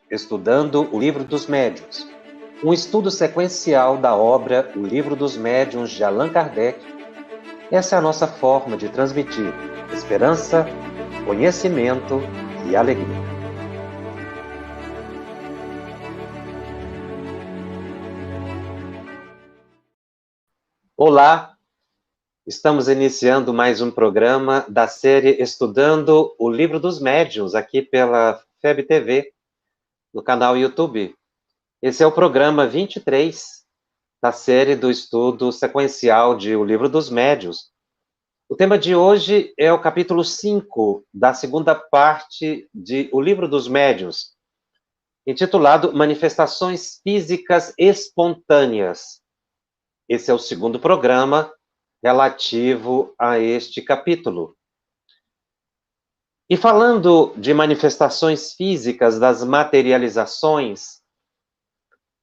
estudando o Livro dos Médiuns, um estudo sequencial da obra O Livro dos Médiuns de Allan Kardec. Essa é a nossa forma de transmitir esperança, conhecimento e alegria. Olá, estamos iniciando mais um programa da série Estudando o Livro dos Médiuns, aqui pela FEB TV, no canal YouTube. Esse é o programa 23 da série do estudo sequencial de O Livro dos Médiuns. O tema de hoje é o capítulo 5 da segunda parte de O Livro dos Médiuns, intitulado Manifestações Físicas Espontâneas. Esse é o segundo programa relativo a este capítulo. E falando de manifestações físicas, das materializações,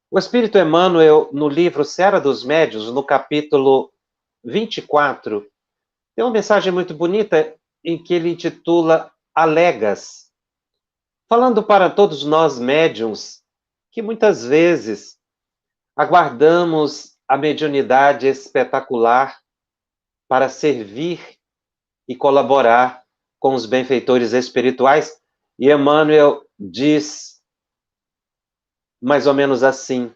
o Espírito Emmanuel, no livro Seara dos Médiuns, no capítulo 24, tem uma mensagem muito bonita em que ele intitula Alegas, falando para todos nós médiuns que muitas vezes aguardamos a mediunidade espetacular para servir e colaborar com os benfeitores espirituais. E Emmanuel diz mais ou menos assim: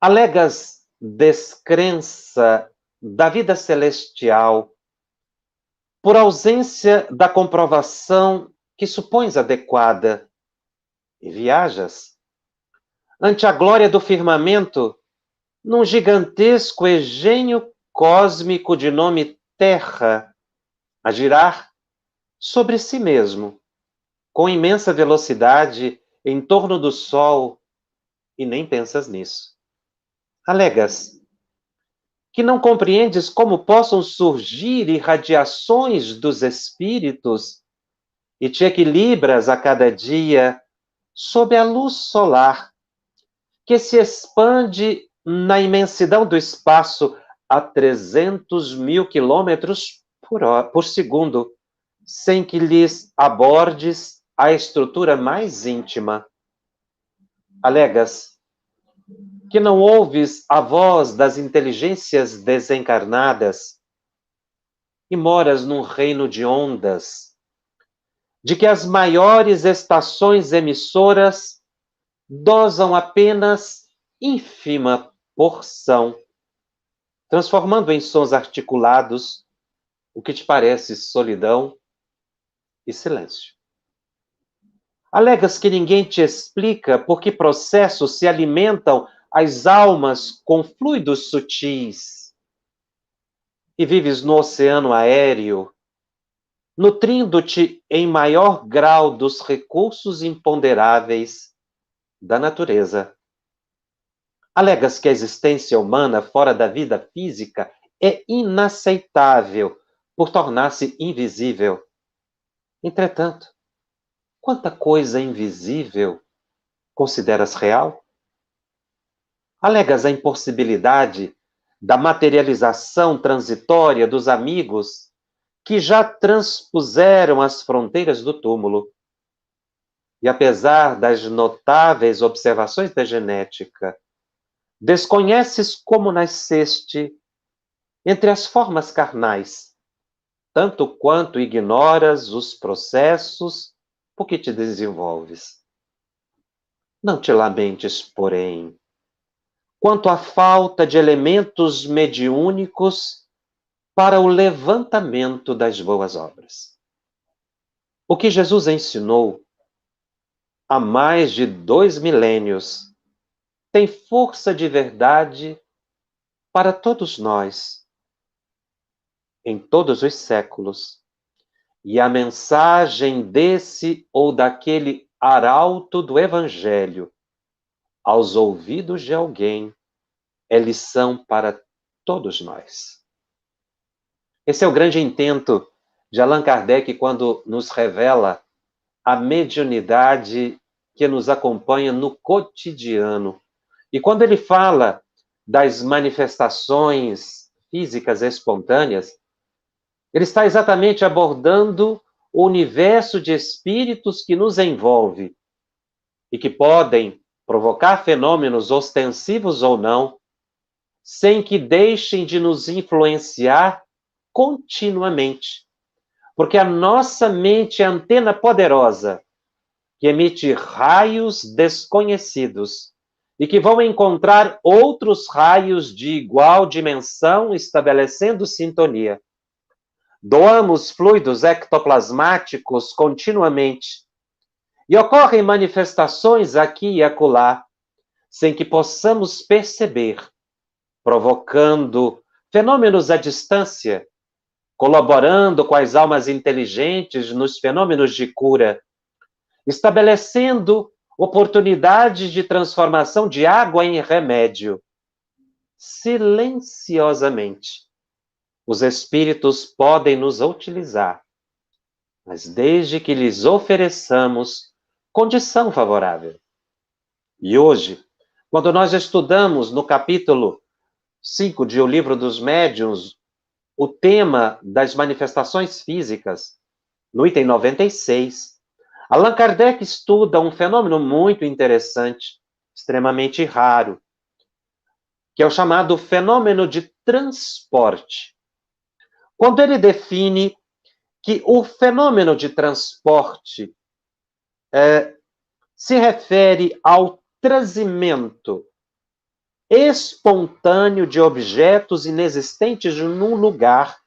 alegas descrença da vida celestial por ausência da comprovação que supões adequada, e viajas ante a glória do firmamento num gigantesco engenho cósmico de nome Terra, a girar sobre si mesmo, com imensa velocidade em torno do Sol, e nem pensas nisso. Alegas que não compreendes como possam surgir irradiações dos espíritos e te equilibras a cada dia sob a luz solar, que se expande na imensidão do espaço a 300 mil quilômetros por segundo, sem que lhes abordes a estrutura mais íntima. Alegas que não ouves a voz das inteligências desencarnadas e moras num reino de ondas, de que as maiores estações emissoras dosam apenas ínfima porção, transformando em sons articulados o que te parece solidão e silêncio. Alegas que ninguém te explica por que processos se alimentam as almas com fluidos sutis, e vives no oceano aéreo, nutrindo-te em maior grau dos recursos imponderáveis da natureza. Alegas que a existência humana fora da vida física é inaceitável por tornar-se invisível. Entretanto, quanta coisa invisível consideras real? Alegas a impossibilidade da materialização transitória dos amigos que já transpuseram as fronteiras do túmulo. E apesar das notáveis observações da genética, desconheces como nasceste entre as formas carnais, tanto quanto ignoras os processos por que te desenvolves. Não te lamentes, porém, quanto à falta de elementos mediúnicos para o levantamento das boas obras. O que Jesus ensinou há mais de 2 milênios tem força de verdade para todos nós, em todos os séculos, e a mensagem desse ou daquele arauto do Evangelho aos ouvidos de alguém é lição para todos nós. Esse é o grande intento de Allan Kardec quando nos revela a mediunidade que nos acompanha no cotidiano. E quando ele fala das manifestações físicas espontâneas, ele está exatamente abordando o universo de espíritos que nos envolve, e que podem provocar fenômenos ostensivos ou não, sem que deixem de nos influenciar continuamente. Porque a nossa mente é a antena poderosa que emite raios desconhecidos e que vão encontrar outros raios de igual dimensão, estabelecendo sintonia. Doamos fluidos ectoplasmáticos continuamente e ocorrem manifestações aqui e acolá, sem que possamos perceber, provocando fenômenos à distância, colaborando com as almas inteligentes nos fenômenos de cura, estabelecendo oportunidades de transformação de água em remédio. Silenciosamente, os espíritos podem nos utilizar, mas desde que lhes ofereçamos condição favorável. E hoje, quando nós estudamos no capítulo 5 de O Livro dos Médiuns, o tema das manifestações físicas, no item 96, Allan Kardec estuda um fenômeno muito interessante, extremamente raro, que é o chamado fenômeno de transporte. Quando ele define que o fenômeno de transporte se refere ao trazimento espontâneo de objetos inexistentes num lugar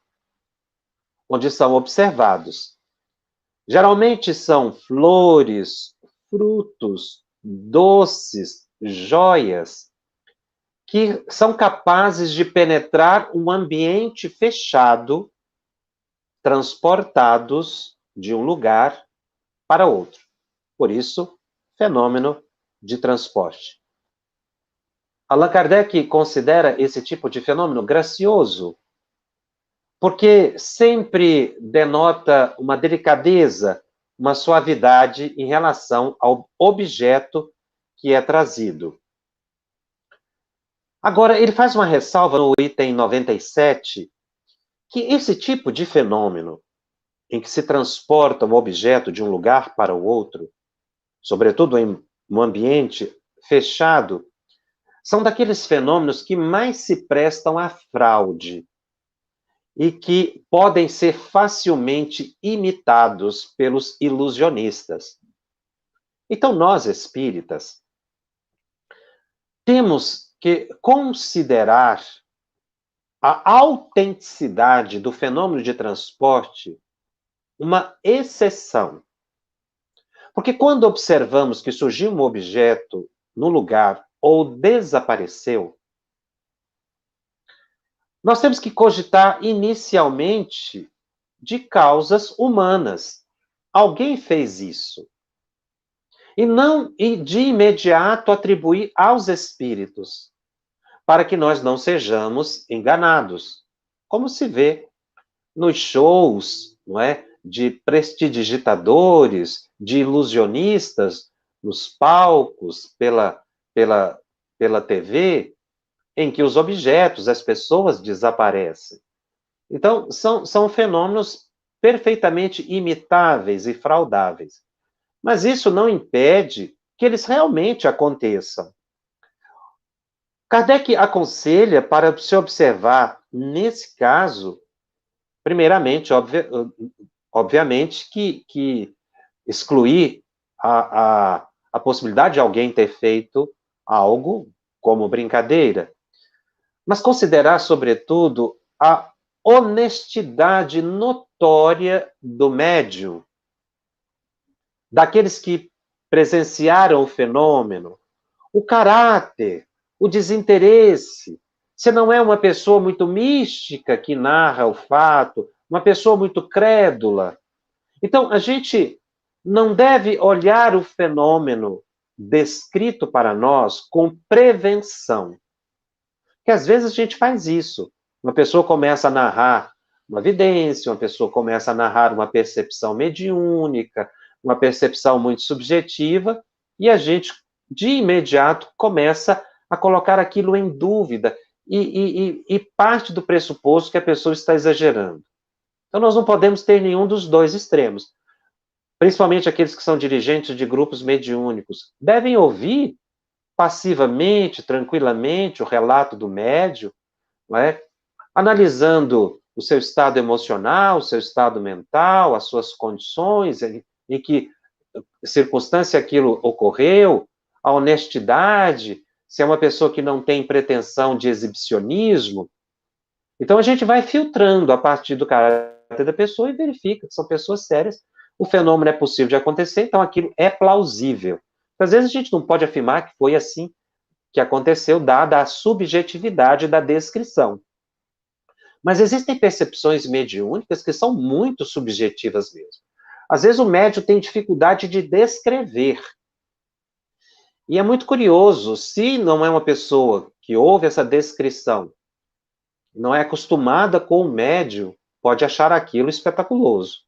onde são observados. Geralmente são flores, frutos, doces, joias, que são capazes de penetrar um ambiente fechado, transportados de um lugar para outro. Por isso, fenômeno de transporte. Allan Kardec considera esse tipo de fenômeno gracioso, porque sempre denota uma delicadeza, uma suavidade em relação ao objeto que é trazido. Agora, ele faz uma ressalva no item 97, que esse tipo de fenômeno, em que se transporta um objeto de um lugar para o outro, sobretudo em um ambiente fechado, são daqueles fenômenos que mais se prestam à fraude e que podem ser facilmente imitados pelos ilusionistas. Então, nós espíritas temos que considerar a autenticidade do fenômeno de transporte uma exceção. Porque quando observamos que surgiu um objeto no lugar ou desapareceu, nós temos que cogitar inicialmente de causas humanas. Alguém fez isso. E não de imediato atribuir aos espíritos, para que nós não sejamos enganados. Como se vê nos shows, não é? De prestidigitadores, de ilusionistas, nos palcos, pela TV, em que os objetos, as pessoas desaparecem. Então, são fenômenos perfeitamente imitáveis e fraudáveis. Mas isso não impede que eles realmente aconteçam. Kardec aconselha para se observar, nesse caso, primeiramente, obviamente, que excluir a possibilidade de alguém ter feito algo como brincadeira, mas considerar, sobretudo, a honestidade notória do médium, daqueles que presenciaram o fenômeno, o caráter, o desinteresse. Se não é uma pessoa muito mística que narra o fato, uma pessoa muito crédula. Então, a gente não deve olhar o fenômeno descrito para nós com prevenção. Porque às vezes a gente faz isso. Uma pessoa começa a narrar uma vidência, uma pessoa começa a narrar uma percepção mediúnica, uma percepção muito subjetiva, e a gente, de imediato, começa a colocar aquilo em dúvida e parte do pressuposto que a pessoa está exagerando. Então, nós não podemos ter nenhum dos dois extremos. principalmente aqueles que são dirigentes de grupos mediúnicos, devem ouvir passivamente, tranquilamente, o relato do médium, não é? Analisando o seu estado emocional, o seu estado mental, as suas condições, em que circunstância aquilo ocorreu, a honestidade, se é uma pessoa que não tem pretensão de exibicionismo. Então, a gente vai filtrando a partir do caráter da pessoa e verifica que são pessoas sérias. O fenômeno é possível de acontecer, então aquilo é plausível. Às vezes a gente não pode afirmar que foi assim que aconteceu, dada a subjetividade da descrição. Mas existem percepções mediúnicas que são muito subjetivas mesmo. Às vezes o médium tem dificuldade de descrever. E é muito curioso, se não é uma pessoa que ouve essa descrição, não é acostumada com o médium, pode achar aquilo espetaculoso,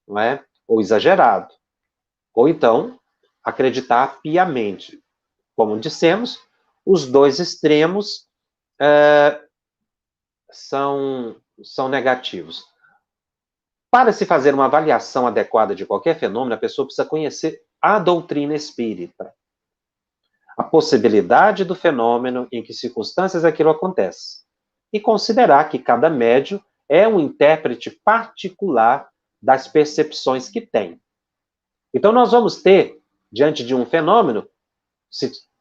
não é? Ou exagerado. Ou então, acreditar piamente. Como dissemos, os dois extremos são negativos. Para se fazer uma avaliação adequada de qualquer fenômeno, a pessoa precisa conhecer a doutrina espírita, a possibilidade do fenômeno, em que circunstâncias aquilo acontece, e considerar que cada médium é um intérprete particular das percepções que tem. Então, nós vamos ter, diante de um fenômeno,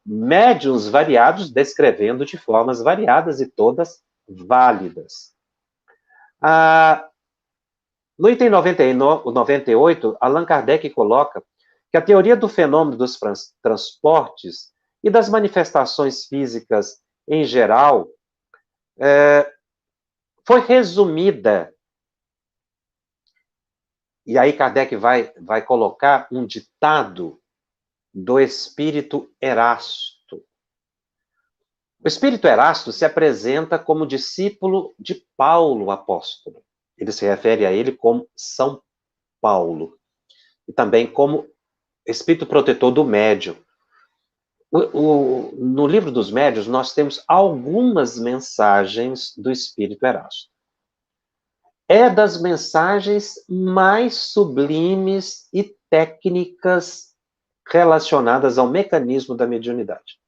médiuns variados descrevendo de formas variadas e todas válidas. No item 98, Allan Kardec coloca que a teoria do fenômeno dos transportes e das manifestações físicas em geral foi resumida. E aí Kardec vai colocar um ditado do espírito Erasto. O espírito Erasto se apresenta como discípulo de Paulo, apóstolo. Ele se refere a ele como São Paulo. E também como espírito protetor do médium. No livro dos médiuns, nós temos algumas mensagens do espírito Erasto. É das mensagens mais sublimes e técnicas relacionadas ao mecanismo da mediunidade.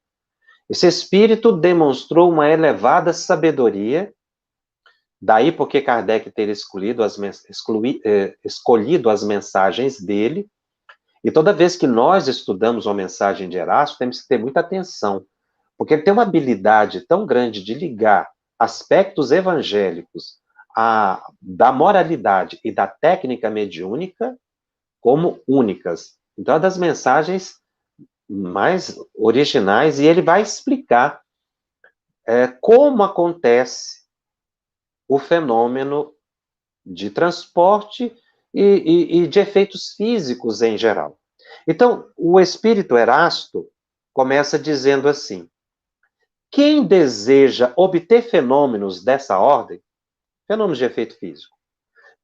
Esse espírito demonstrou uma elevada sabedoria, daí porque Kardec ter escolhido as mensagens dele, e toda vez que nós estudamos uma mensagem de Erasto, temos que ter muita atenção, porque ele tem uma habilidade tão grande de ligar aspectos evangélicos da moralidade e da técnica mediúnica como únicas. Então, é das mensagens mais originais, e ele vai explicar como acontece o fenômeno de transporte e de efeitos físicos em geral. Então, o espírito Erasto começa dizendo assim: quem deseja obter fenômenos dessa ordem, fenômenos de efeito físico,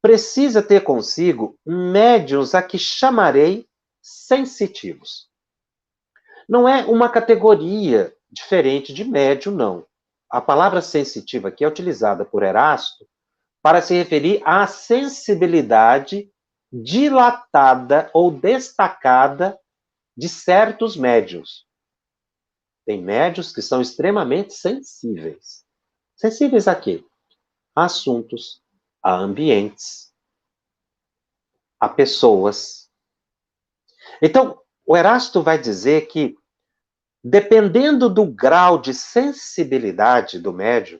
precisa ter consigo médiuns a que chamarei sensitivos. Não é uma categoria diferente de médium, não. A palavra sensitiva aqui é utilizada por Erasto para se referir à sensibilidade dilatada ou destacada de certos médiuns. Tem médiuns que são extremamente sensíveis. Sensíveis a quê? A assuntos, a ambientes, a pessoas. Então, o Erasto vai dizer que, dependendo do grau de sensibilidade do médium,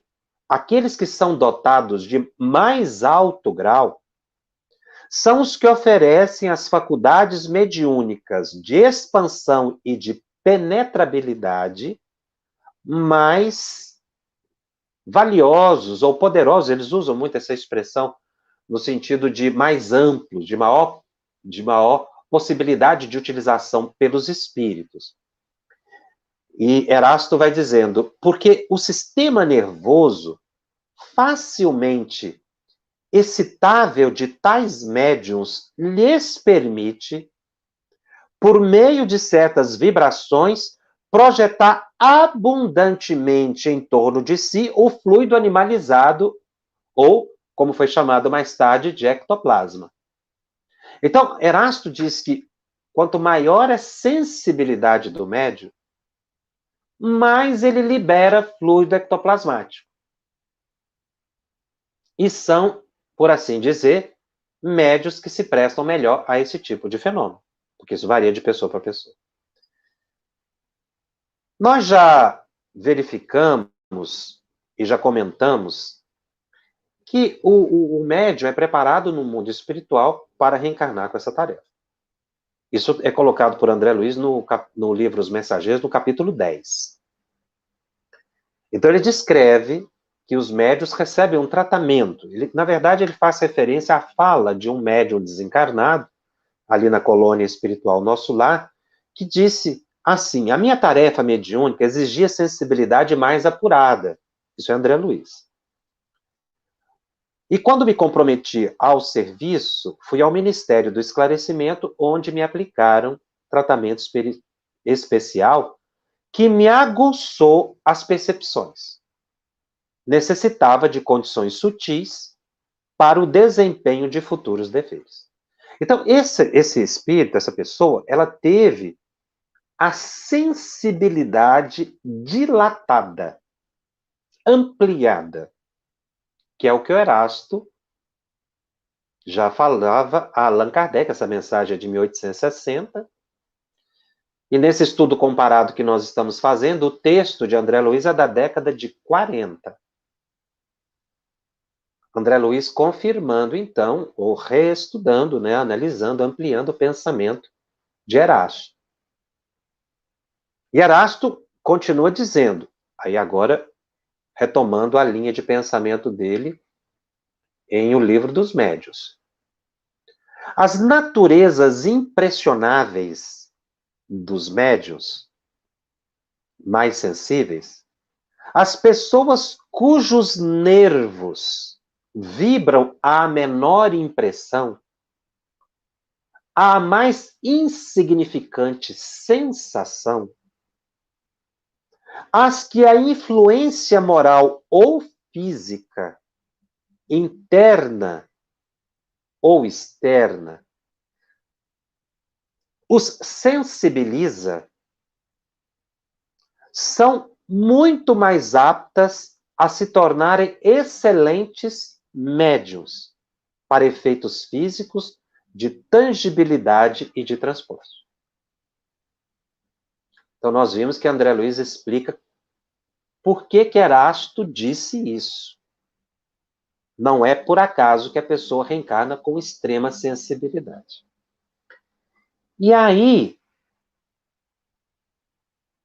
aqueles que são dotados de mais alto grau são os que oferecem as faculdades mediúnicas de expansão e de penetrabilidade mais valiosos ou poderosos. Eles usam muito essa expressão no sentido de mais amplos, de maior possibilidade de utilização pelos espíritos. E Erasto vai dizendo, porque o sistema nervoso facilmente excitável de tais médiuns lhes permite, por meio de certas vibrações, projetar abundantemente em torno de si o fluido animalizado, ou, como foi chamado mais tarde, de ectoplasma. Então, Erasto diz que quanto maior é a sensibilidade do médium, mais ele libera fluido ectoplasmático. E são, por assim dizer, médios que se prestam melhor a esse tipo de fenômeno, porque isso varia de pessoa para pessoa. Nós já verificamos e já comentamos que o médium é preparado no mundo espiritual para reencarnar com essa tarefa. Isso é colocado por André Luiz no livro Os Mensageiros, no capítulo 10. Então ele descreve que os médiuns recebem um tratamento. Na verdade, ele faz referência à fala de um médium desencarnado, ali na colônia espiritual Nosso Lar, que disse assim: a minha tarefa mediúnica exigia sensibilidade mais apurada. Isso é André Luiz. E quando me comprometi ao serviço, fui ao Ministério do Esclarecimento, onde me aplicaram tratamento especial que me aguçou as percepções. Necessitava de condições sutis para o desempenho de futuros deveres. Então, esse espírito, essa pessoa, ela teve a sensibilidade dilatada, ampliada, que é o que o Erasto já falava a Allan Kardec. Essa mensagem é de 1860. E nesse estudo comparado que nós estamos fazendo, o texto de André Luiz é da década de 40. André Luiz confirmando, então, ou reestudando, né, analisando, ampliando o pensamento de Erasto. E Erasto continua dizendo, aí agora retomando a linha de pensamento dele em O Livro dos Médiuns. As naturezas impressionáveis dos médiuns mais sensíveis, as pessoas cujos nervos vibram à menor impressão, à mais insignificante sensação, as que a influência moral ou física, interna ou externa, os sensibiliza, são muito mais aptas a se tornarem excelentes médiuns para efeitos físicos de tangibilidade e de transporte. Então, nós vimos que André Luiz explica por que Erasto disse isso. Não é por acaso que a pessoa reencarna com extrema sensibilidade. E aí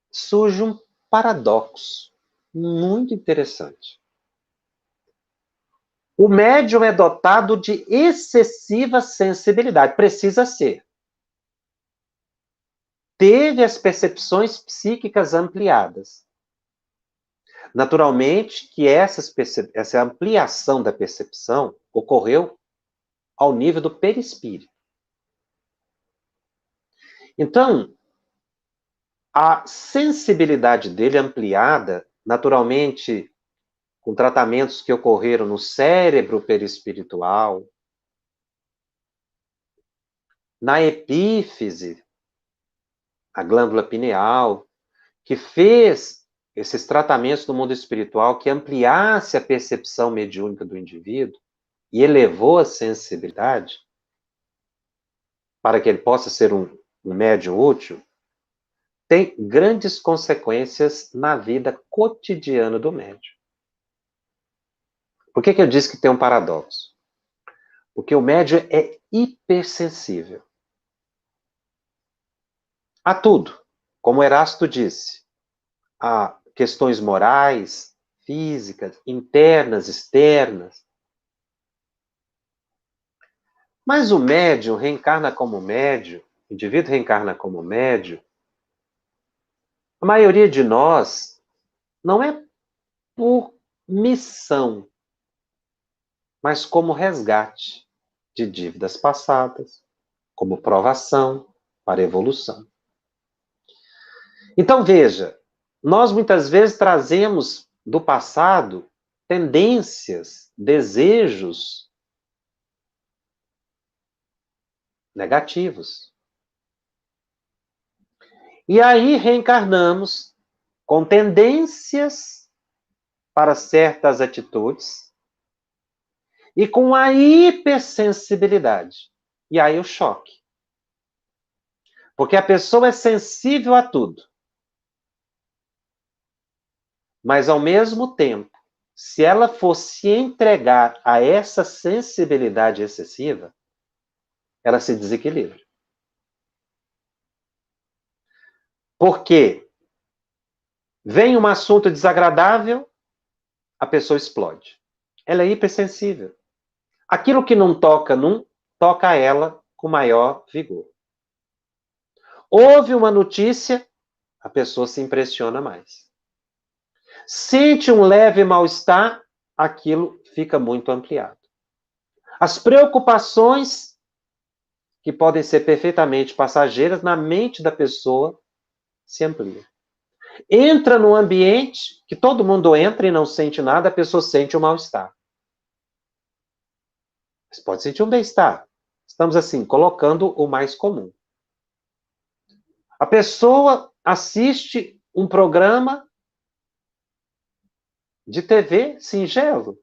surge um paradoxo muito interessante. O médium é dotado de excessiva sensibilidade, precisa ser. Teve as percepções psíquicas ampliadas. Naturalmente que essa ampliação da percepção ocorreu ao nível do perispírito. Então, a sensibilidade dele ampliada, naturalmente, com tratamentos que ocorreram no cérebro perispiritual, na epífise, a glândula pineal, que fez esses tratamentos no mundo espiritual que ampliasse a percepção mediúnica do indivíduo e elevou a sensibilidade para que ele possa ser um médium útil, tem grandes consequências na vida cotidiana do médium. Por que eu disse que tem um paradoxo? Porque o médium é hipersensível a tudo, como Erasto disse, a questões morais, físicas, internas, externas. Mas o médium reencarna como médium, o indivíduo reencarna como médium. A maioria de nós não é por missão, mas como resgate de dívidas passadas, como provação para evolução. Então, veja, nós muitas vezes trazemos do passado tendências, desejos negativos. E aí reencarnamos com tendências para certas atitudes e com a hipersensibilidade. E aí o choque. Porque a pessoa é sensível a tudo. Mas, ao mesmo tempo, se ela fosse entregar a essa sensibilidade excessiva, ela se desequilibra. Porque vem um assunto desagradável, a pessoa explode. Ela é hipersensível. Aquilo que não toca num, toca a ela com maior vigor. Houve uma notícia, a pessoa se impressiona mais. Sente um leve mal-estar, aquilo fica muito ampliado. As preocupações, que podem ser perfeitamente passageiras, na mente da pessoa se ampliam. Entra num ambiente que todo mundo entra e não sente nada, a pessoa sente um mal-estar. Mas pode sentir um bem-estar. Estamos, assim, colocando o mais comum. A pessoa assiste um programa de TV singelo.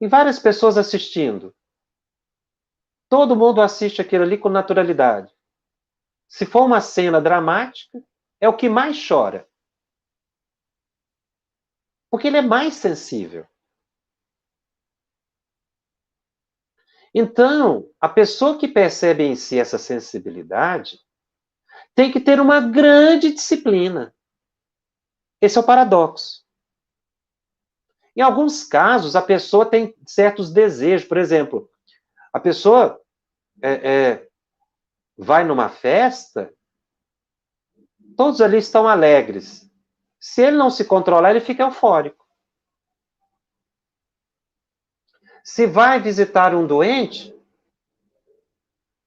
E várias pessoas assistindo. Todo mundo assiste aquilo ali com naturalidade. Se for uma cena dramática, é o que mais chora. Porque ele é mais sensível. Então, a pessoa que percebe em si essa sensibilidade tem que ter uma grande disciplina. Esse é o paradoxo. Em alguns casos, a pessoa tem certos desejos. Por exemplo, a pessoa vai numa festa, todos ali estão alegres. Se ele não se controlar, ele fica eufórico. Se vai visitar um doente,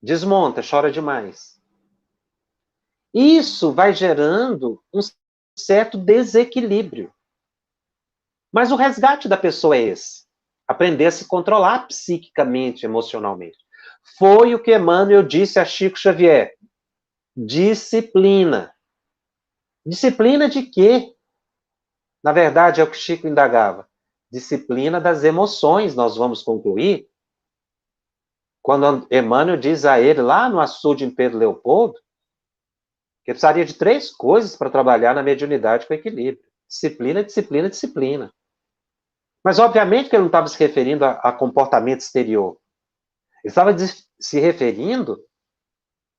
desmonta, chora demais. Isso vai gerando um certo desequilíbrio. Mas o resgate da pessoa é esse. Aprender a se controlar psiquicamente, emocionalmente. Foi o que Emmanuel disse a Chico Xavier. Disciplina. Disciplina de quê? Na verdade, é o que Chico indagava. Disciplina das emoções, nós vamos concluir, quando Emmanuel diz a ele, lá no açude em Pedro Leopoldo, que precisaria de 3 coisas para trabalhar na mediunidade com equilíbrio. Disciplina, disciplina, disciplina. Mas, obviamente, que ele não estava se referindo a comportamento exterior. Ele estava se referindo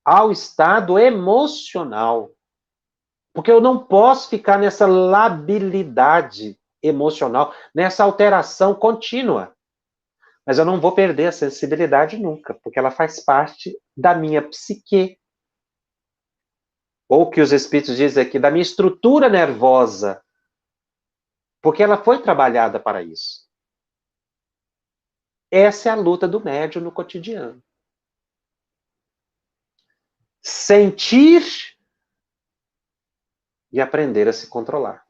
ao estado emocional. Porque eu não posso ficar nessa labilidade emocional, nessa alteração contínua. Mas eu não vou perder a sensibilidade nunca, porque ela faz parte da minha psique. Ou que os espíritos dizem aqui, da minha estrutura nervosa. Porque ela foi trabalhada para isso. Essa é a luta do médium no cotidiano. Sentir e aprender a se controlar.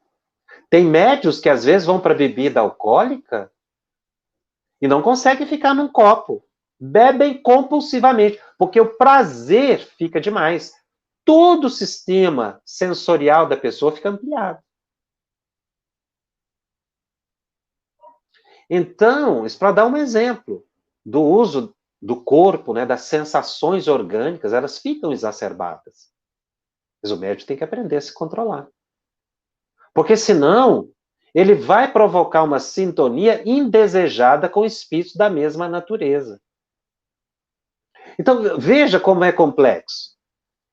Tem médios que às vezes vão para bebida alcoólica e não conseguem ficar num copo. Bebem compulsivamente, porque o prazer fica demais. Todo o sistema sensorial da pessoa fica ampliado. Então, isso para dar um exemplo do uso do corpo, né, das sensações orgânicas, elas ficam exacerbadas. Mas o médium tem que aprender a se controlar. Porque senão, ele vai provocar uma sintonia indesejada com espíritos da mesma natureza. Então, veja como é complexo.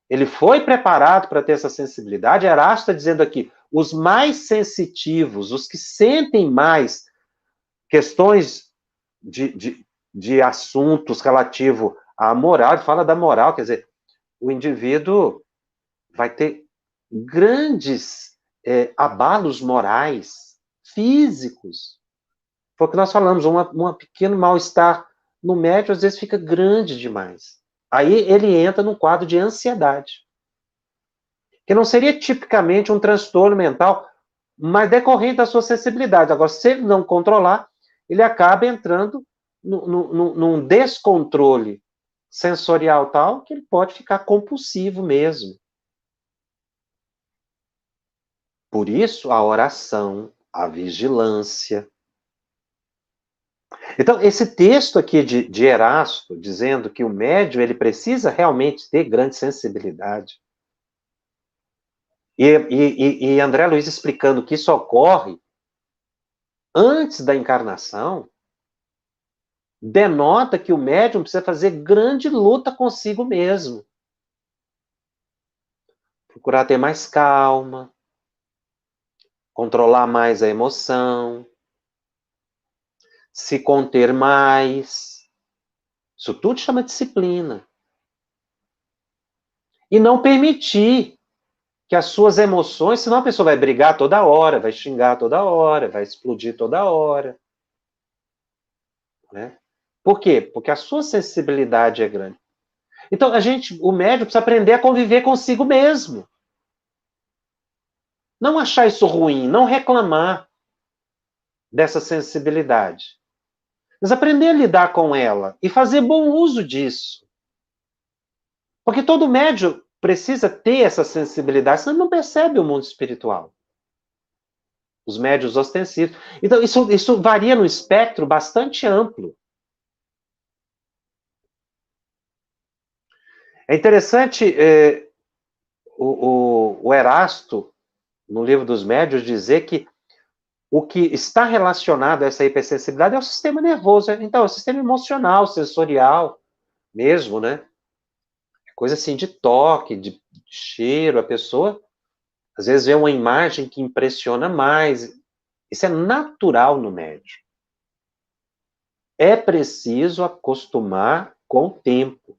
Ele foi preparado para ter essa sensibilidade. Erasto está dizendo aqui, os mais sensitivos, os que sentem mais questões de assuntos relativos à moral, ele fala da moral, quer dizer, o indivíduo vai ter grandes abalos morais, físicos. Foi o que nós falamos, um pequeno mal-estar no médium, às vezes fica grande demais. Aí ele entra num quadro de ansiedade. Que não seria tipicamente um transtorno mental, mas decorrente da sua sensibilidade. Agora, se ele não controlar, ele acaba entrando num descontrole sensorial tal que ele pode ficar compulsivo mesmo. Por isso, a oração, a vigilância. Então, esse texto aqui de Erasto, dizendo que o médium ele precisa realmente ter grande sensibilidade, e André Luiz explicando que isso ocorre antes da encarnação, denota que o médium precisa fazer grande luta consigo mesmo. Procurar ter mais calma, controlar mais a emoção, se conter mais. Isso tudo chama disciplina. E não permitir que as suas emoções, senão a pessoa vai brigar toda hora, vai xingar toda hora, vai explodir toda hora. Né? Por quê? Porque a sua sensibilidade é grande. Então, o médium precisa aprender a conviver consigo mesmo. Não achar isso ruim, não reclamar dessa sensibilidade. Mas aprender a lidar com ela e fazer bom uso disso. Porque todo médium precisa ter essa sensibilidade, senão não percebe o mundo espiritual. Os médios ostensivos. Então, isso varia no espectro bastante amplo. É interessante o Erasto, no livro dos médios, dizer que o que está relacionado a essa hipersensibilidade é o sistema nervoso. Então, é o sistema emocional, sensorial mesmo, né? Coisa assim de toque, de cheiro, a pessoa às vezes vê uma imagem que impressiona mais. Isso é natural no médium. É preciso acostumar com o tempo.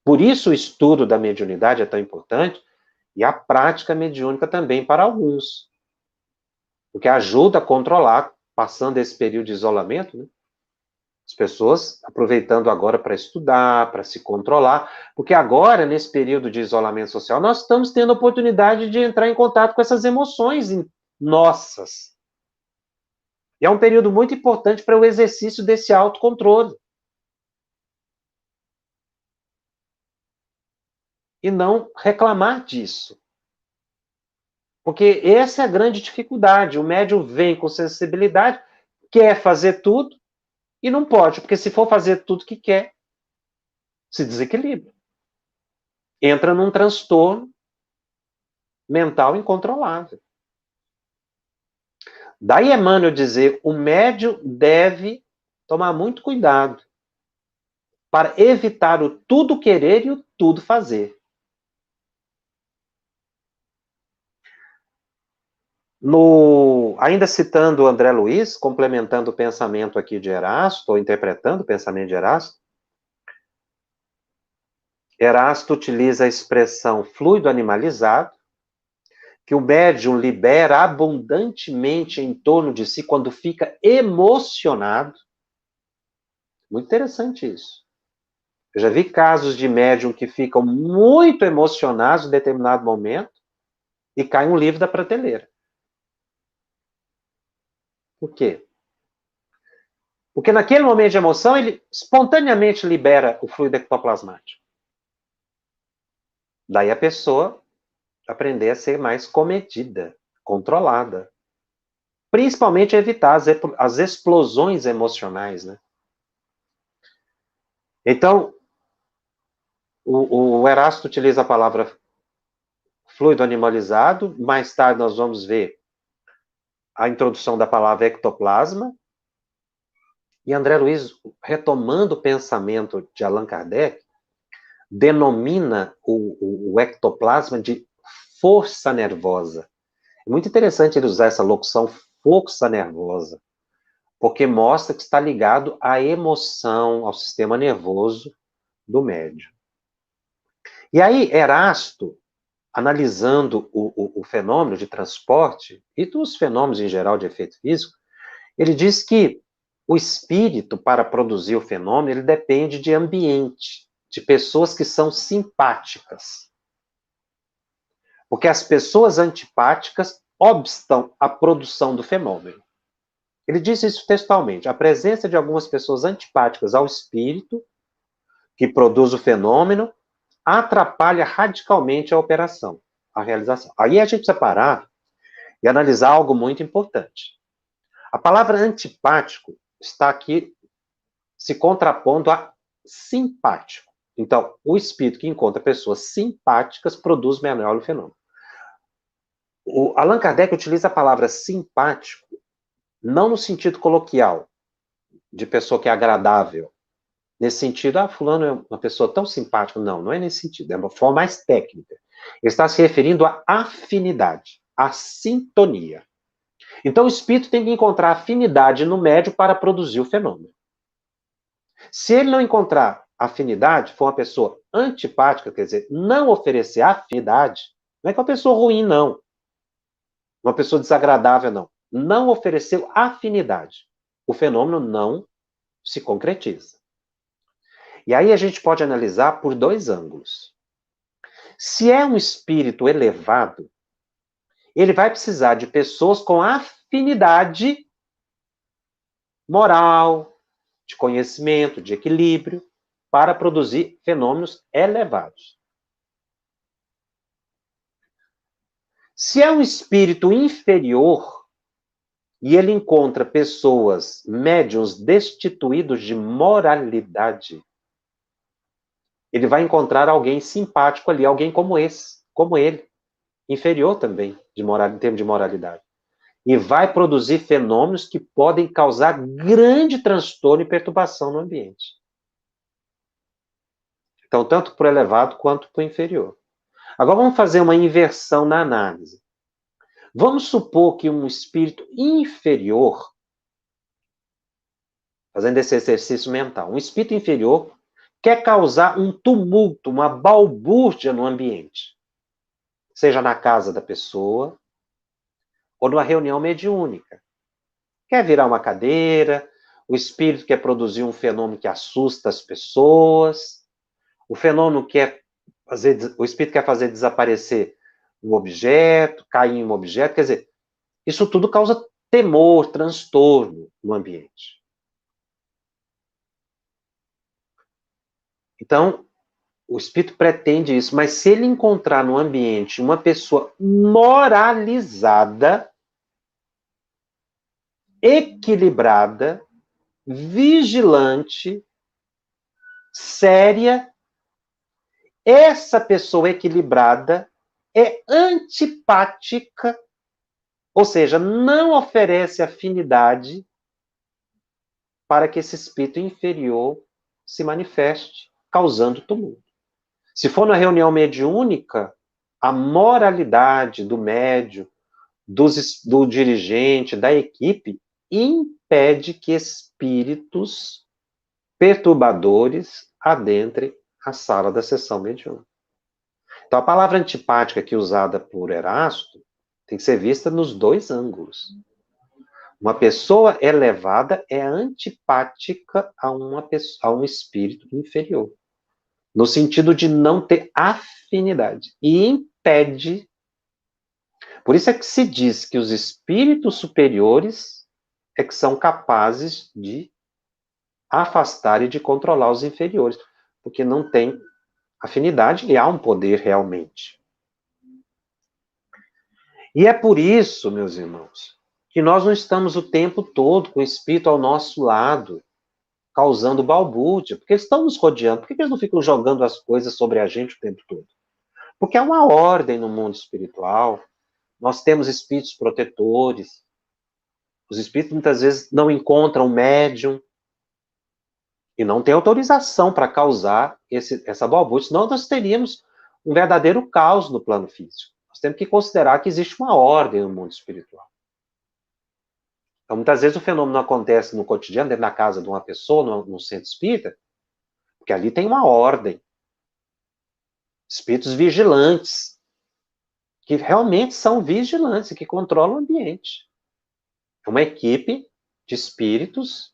Por isso o estudo da mediunidade é tão importante e a prática mediúnica também para alguns. Porque ajuda a controlar, passando esse período de isolamento, né? As pessoas aproveitando agora para estudar, para se controlar, porque agora, nesse período de isolamento social, nós estamos tendo a oportunidade de entrar em contato com essas emoções nossas. E é um período muito importante para o exercício desse autocontrole. E não reclamar disso. Porque essa é a grande dificuldade. O médium vem com sensibilidade, quer fazer tudo e não pode, porque se for fazer tudo que quer, se desequilibra. Entra num transtorno mental incontrolável. Daí Emmanuel dizer, o médium deve tomar muito cuidado para evitar o tudo querer e o tudo fazer. Ainda citando André Luiz, complementando o pensamento aqui de Erasto, ou interpretando o pensamento de Erasto utiliza a expressão fluido animalizado, que o médium libera abundantemente em torno de si quando fica emocionado. Muito interessante isso. Eu já vi casos de médium que ficam muito emocionados em determinado momento e cai um livro da prateleira. Por quê? Porque naquele momento de emoção, ele espontaneamente libera o fluido ectoplasmático. Daí a pessoa aprender a ser mais comedida, controlada. Principalmente evitar as explosões emocionais, né? Então, o Erasto utiliza a palavra fluido animalizado, mais tarde nós vamos ver a introdução da palavra ectoplasma, e André Luiz, retomando o pensamento de Allan Kardec, denomina o ectoplasma de força nervosa. É muito interessante ele usar essa locução força nervosa, porque mostra que está ligado à emoção, ao sistema nervoso do médium. E aí, Erasto, analisando o fenômeno de transporte e dos fenômenos em geral de efeito físico, ele diz que o espírito, para produzir o fenômeno, ele depende de ambiente, de pessoas que são simpáticas. Porque as pessoas antipáticas obstam a produção do fenômeno. Ele diz isso textualmente. A presença de algumas pessoas antipáticas ao espírito que produz o fenômeno, atrapalha radicalmente a operação, a realização. Aí a gente precisa parar e analisar algo muito importante. A palavra antipático está aqui se contrapondo a simpático. Então, o espírito que encontra pessoas simpáticas produz menor o fenômeno. O Allan Kardec utiliza a palavra simpático não no sentido coloquial, de pessoa que é agradável. Nesse sentido, fulano é uma pessoa tão simpática. Não, não é nesse sentido, é uma forma mais técnica. Ele está se referindo à afinidade, à sintonia. Então, o espírito tem que encontrar afinidade no médium para produzir o fenômeno. Se ele não encontrar afinidade, for uma pessoa antipática, quer dizer, não oferecer afinidade, não é que é uma pessoa ruim, não. Uma pessoa desagradável, não. Não ofereceu afinidade. O fenômeno não se concretiza. E aí a gente pode analisar por dois ângulos. Se é um espírito elevado, ele vai precisar de pessoas com afinidade moral, de conhecimento, de equilíbrio, para produzir fenômenos elevados. Se é um espírito inferior e ele encontra pessoas, médiuns destituídos de moralidade, ele vai encontrar alguém simpático ali, alguém como esse, como ele, inferior também, em termos de moralidade. E vai produzir fenômenos que podem causar grande transtorno e perturbação no ambiente. Então, tanto para o elevado quanto para o inferior. Agora vamos fazer uma inversão na análise. Vamos supor que um espírito inferior, fazendo esse exercício mental, um espírito inferior quer causar um tumulto, uma balbúrdia no ambiente. Seja na casa da pessoa, ou numa reunião mediúnica. Quer virar uma cadeira, o espírito quer produzir um fenômeno que assusta as pessoas, o espírito quer fazer desaparecer um objeto, cair em um objeto, quer dizer, isso tudo causa temor, transtorno no ambiente. Então, o espírito pretende isso, mas se ele encontrar no ambiente uma pessoa moralizada, equilibrada, vigilante, séria, essa pessoa equilibrada é antipática, ou seja, não oferece afinidade para que esse espírito inferior se manifeste, causando tumulto. Se for na reunião mediúnica, a moralidade do médium, do dirigente, da equipe, impede que espíritos perturbadores adentrem a sala da sessão mediúnica. Então, a palavra antipática aqui usada por Erasto tem que ser vista nos dois ângulos. Uma pessoa elevada é antipática a um espírito inferior, no sentido de não ter afinidade, e impede. Por isso é que se diz que os espíritos superiores é que são capazes de afastar e de controlar os inferiores, porque não tem afinidade e há um poder realmente. E é por isso, meus irmãos, que nós não estamos o tempo todo com o espírito ao nosso lado, causando balbúrdia, porque eles estão nos rodeando. Por que eles não ficam jogando as coisas sobre a gente o tempo todo? Porque há uma ordem no mundo espiritual, nós temos espíritos protetores, os espíritos muitas vezes não encontram médium, e não tem autorização para causar essa balbúrdia, senão nós teríamos um verdadeiro caos no plano físico. Nós temos que considerar que existe uma ordem no mundo espiritual. Então, muitas vezes o fenômeno acontece no cotidiano, dentro da casa de uma pessoa, no centro espírita, porque ali tem uma ordem. Espíritos vigilantes, que realmente são vigilantes e que controlam o ambiente. É uma equipe de espíritos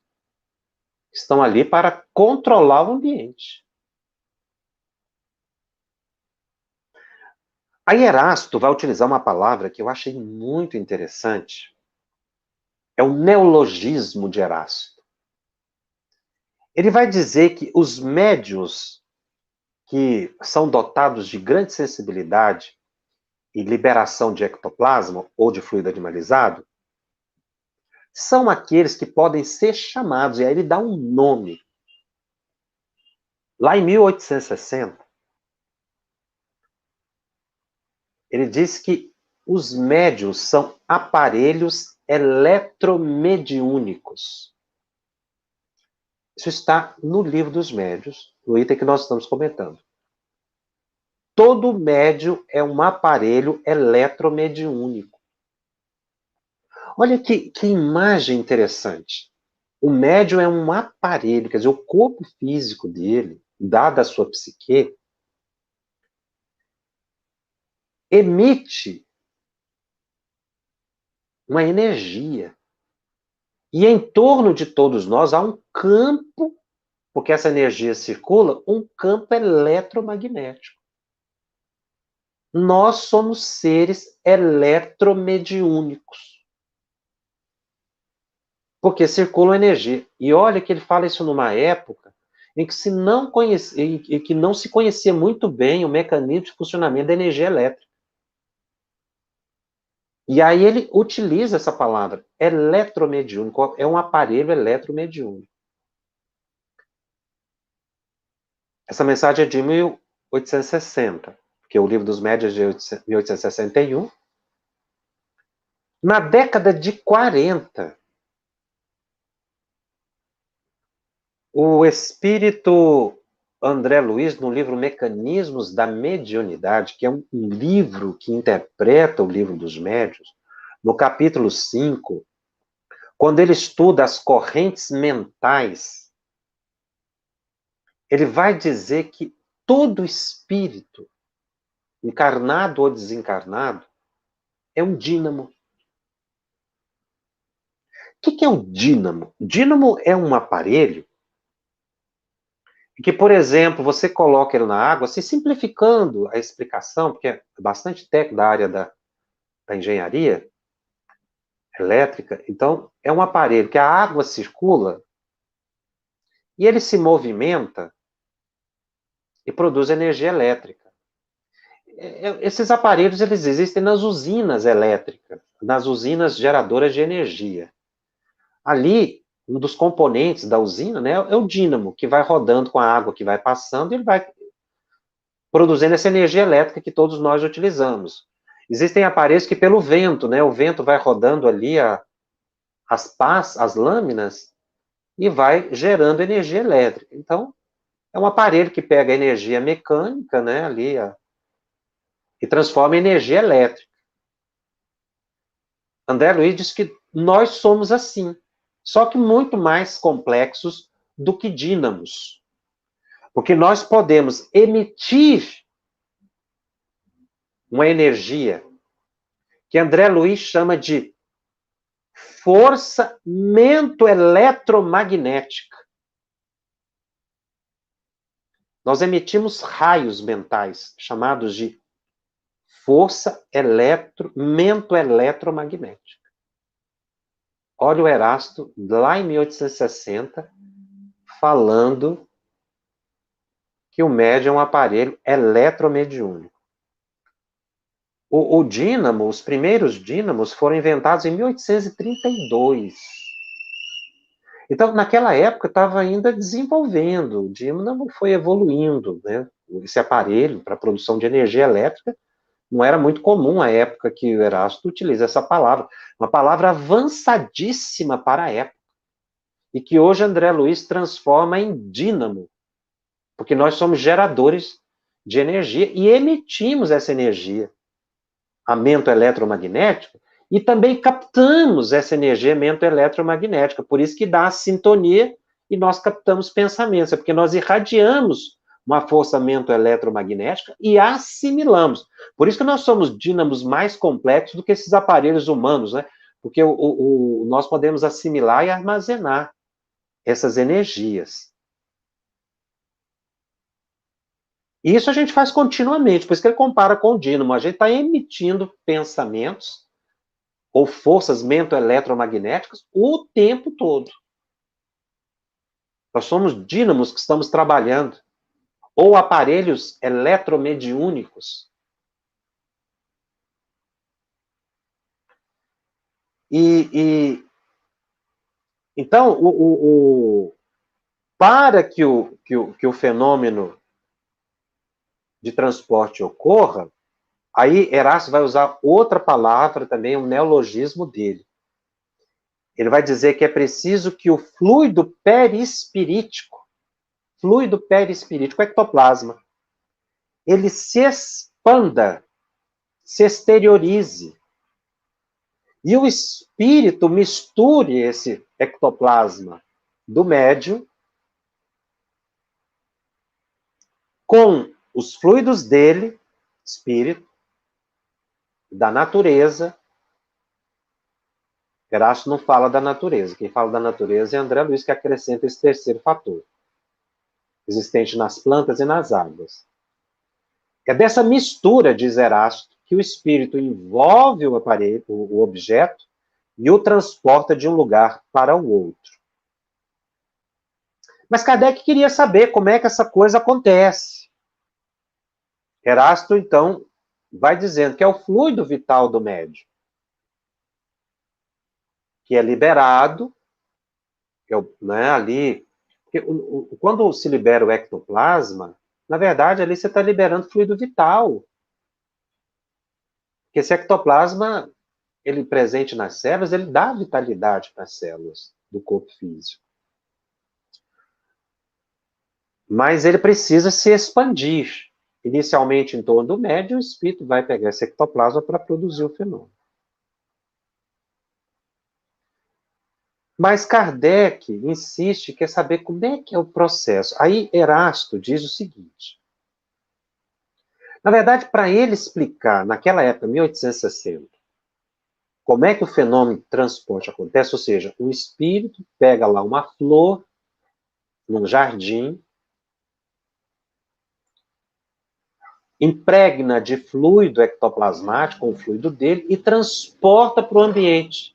que estão ali para controlar o ambiente. Aí Erasto vai utilizar uma palavra que eu achei muito interessante. É o neologismo de Erasto. Ele vai dizer que os médiuns que são dotados de grande sensibilidade e liberação de ectoplasma ou de fluido animalizado são aqueles que podem ser chamados, e aí ele dá um nome. Lá em 1860, ele diz que os médiuns são aparelhos eletromediúnicos. Isso está no livro dos médiuns, no item que nós estamos comentando. Todo médium é um aparelho eletromediúnico. Olha que imagem interessante. O médium é um aparelho, quer dizer, o corpo físico dele, dada a sua psique, emite uma energia. E em torno de todos nós há um campo, porque essa energia circula, um campo eletromagnético. Nós somos seres eletromediúnicos. Porque circula energia. E olha que ele fala isso numa época em que, em que não se conhecia muito bem o mecanismo de funcionamento da energia elétrica. E aí ele utiliza essa palavra, eletromediúnico, é um aparelho eletromediúnico. Essa mensagem é de 1860, porque o Livro dos Médiuns é de 1861. Na década de 40, o espírito André Luiz, no livro Mecanismos da Mediunidade, que é um livro que interpreta o Livro dos Médiuns, no capítulo 5, quando ele estuda as correntes mentais, ele vai dizer que todo espírito, encarnado ou desencarnado, é um dínamo. O que é um dínamo? Dínamo é um aparelho que, por exemplo, você coloca ele na água, se simplificando a explicação, porque é bastante técnico da área da engenharia elétrica, então é um aparelho que a água circula e ele se movimenta e produz energia elétrica. Esses aparelhos, eles existem nas usinas elétricas, nas usinas geradoras de energia. Ali, um dos componentes da usina, né, é o dínamo, que vai rodando com a água que vai passando e ele vai produzindo essa energia elétrica que todos nós utilizamos. Existem aparelhos que pelo vento, né, o vento vai rodando ali as lâminas e vai gerando energia elétrica. Então, é um aparelho que pega a energia mecânica, né, ali, e transforma em energia elétrica. André Luiz diz que nós somos assim, só que muito mais complexos do que dínamos. Porque nós podemos emitir uma energia que André Luiz chama de força mento-eletromagnética. Nós emitimos raios mentais, chamados de força mento-eletromagnética. Olha o Erasto, lá em 1860, falando que o médium é um aparelho eletromediúnico. O dínamo, os primeiros dínamos foram inventados em 1832. Então, naquela época, estava ainda desenvolvendo, o dínamo foi evoluindo, né? Esse aparelho para produção de energia elétrica não era muito comum à época que o Erasto utiliza essa palavra, uma palavra avançadíssima para a época, e que hoje André Luiz transforma em dínamo, porque nós somos geradores de energia e emitimos essa energia a mento eletromagnético, e também captamos essa energia mento eletromagnética, por isso que dá a sintonia e nós captamos pensamentos, é porque nós irradiamos uma força mento eletromagnética e assimilamos. Por isso que nós somos dínamos mais complexos do que esses aparelhos humanos, né? Porque nós podemos assimilar e armazenar essas energias. E isso a gente faz continuamente, por isso que ele compara com o dínamo. A gente está emitindo pensamentos ou forças mento-eletromagnéticas o tempo todo. Nós somos dínamos que estamos trabalhando, ou aparelhos eletromediúnicos. Então, para que o fenômeno de transporte ocorra, aí Erasto vai usar outra palavra também, um neologismo dele. Ele vai dizer que é preciso que o fluido perispirítico, ectoplasma, ele se expanda, se exteriorize. E o espírito misture esse ectoplasma do médium com os fluidos dele, espírito, da natureza. Erasto não fala da natureza. Quem fala da natureza é André Luiz, que acrescenta esse terceiro fator, existente nas plantas e nas águas. É dessa mistura, diz Erasto, que o espírito envolve o aparelho, o objeto, e o transporta de um lugar para o outro. Mas Kardec queria saber como é que essa coisa acontece. Erasto, então, vai dizendo que é o fluido vital do médium, que é liberado, que é, né, ali. Quando se libera o ectoplasma, na verdade, ali você está liberando fluido vital. Porque esse ectoplasma, ele presente nas células, ele dá vitalidade para as células do corpo físico. Mas ele precisa se expandir. Inicialmente em torno do médium, o espírito vai pegar esse ectoplasma para produzir o fenômeno. Mas Kardec insiste, quer saber como é que é o processo. Aí Erasto diz o seguinte. Na verdade, para ele explicar, naquela época, 1860, como é que o fenômeno de transporte acontece, ou seja, um espírito pega lá uma flor num jardim, impregna de fluido ectoplasmático, o fluido dele, e transporta para o ambiente.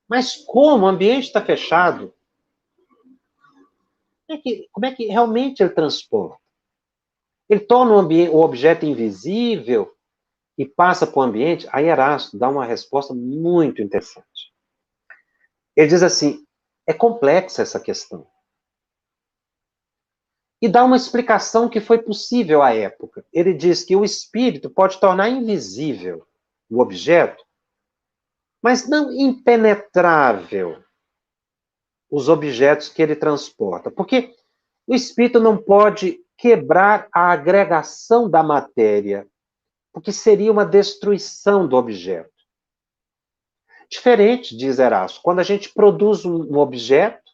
Mas como o ambiente está fechado, como é que realmente ele transporta? Ele torna o objeto invisível e passa para o ambiente? Aí Erasto dá uma resposta muito interessante. Ele diz assim, é complexa essa questão. E dá uma explicação que foi possível à época. Ele diz que o espírito pode tornar invisível o objeto, mas não impenetrável os objetos que ele transporta. Porque o espírito não pode quebrar a agregação da matéria, porque seria uma destruição do objeto. Diferente, diz Erasto, quando a gente produz um objeto,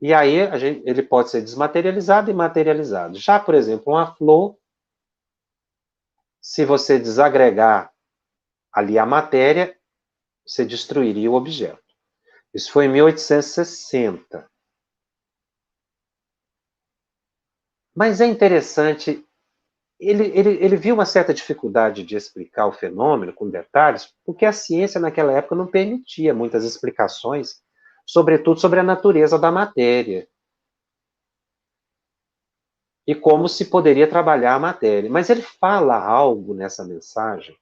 e aí ele pode ser desmaterializado e materializado. Já, por exemplo, uma flor, se você desagregar ali a matéria, você destruiria o objeto. Isso foi em 1860. Mas é interessante, ele viu uma certa dificuldade de explicar o fenômeno com detalhes, porque a ciência naquela época não permitia muitas explicações, sobretudo sobre a natureza da matéria. E como se poderia trabalhar a matéria. Mas ele fala algo nessa mensagem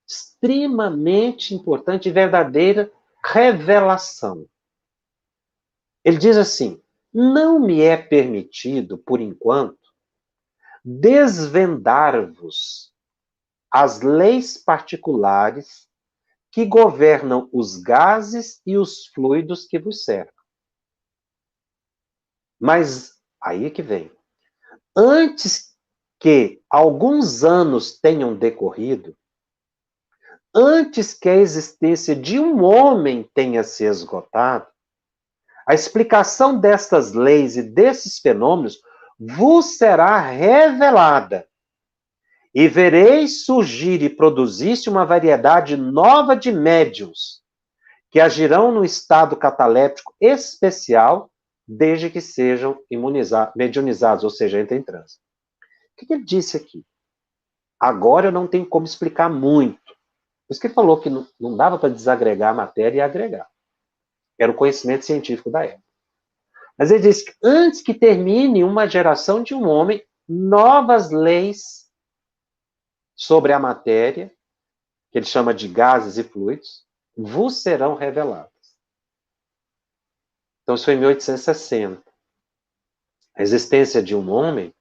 extremamente importante e verdadeira revelação. Ele diz assim, não me é permitido, por enquanto, desvendar-vos as leis particulares que governam os gases e os fluidos que vos cercam. Mas aí que vem. Antes que alguns anos tenham decorrido, antes que a existência de um homem tenha se esgotado, a explicação destas leis e desses fenômenos vos será revelada, e vereis surgir e produzir-se uma variedade nova de médiuns, que agirão no estado cataléptico especial, desde que sejam mediunizados, ou seja, entrem em transe. O que ele disse aqui? Agora eu não tenho como explicar muito. Por isso que ele falou que não dava para desagregar a matéria e agregar. Era o conhecimento científico da época. Mas ele diz que antes que termine uma geração de um homem, novas leis sobre a matéria, que ele chama de gases e fluidos, vos serão reveladas. Então, isso foi em 1860. A existência de um homem,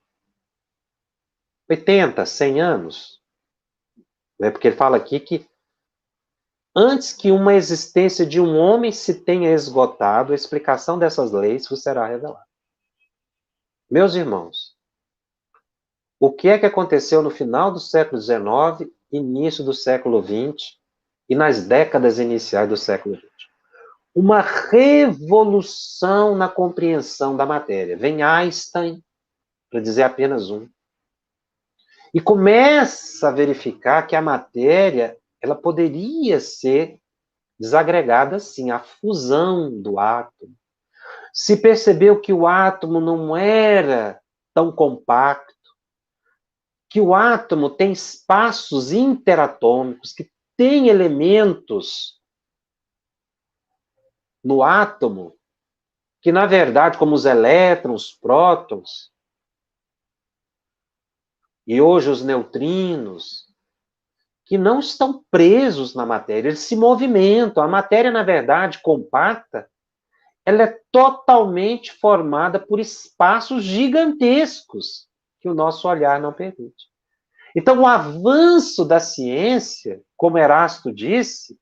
80, 100 anos. Né? Porque ele fala aqui que antes que uma existência de um homem se tenha esgotado, a explicação dessas leis vos será revelada. Meus irmãos, o que é que aconteceu no final do século XIX, início do século XX e nas décadas iniciais do século XX? Uma revolução na compreensão da matéria. Vem Einstein, para dizer apenas um, e começa a verificar que a matéria ela poderia ser desagregada sim, a fusão do átomo. Se percebeu que o átomo não era tão compacto, que o átomo tem espaços interatômicos, que tem elementos no átomo que, na verdade, como os elétrons, prótons, e hoje os neutrinos, que não estão presos na matéria, eles se movimentam. A matéria, na verdade, compacta, ela é totalmente formada por espaços gigantescos que o nosso olhar não permite. Então, o avanço da ciência, como Erasto disse,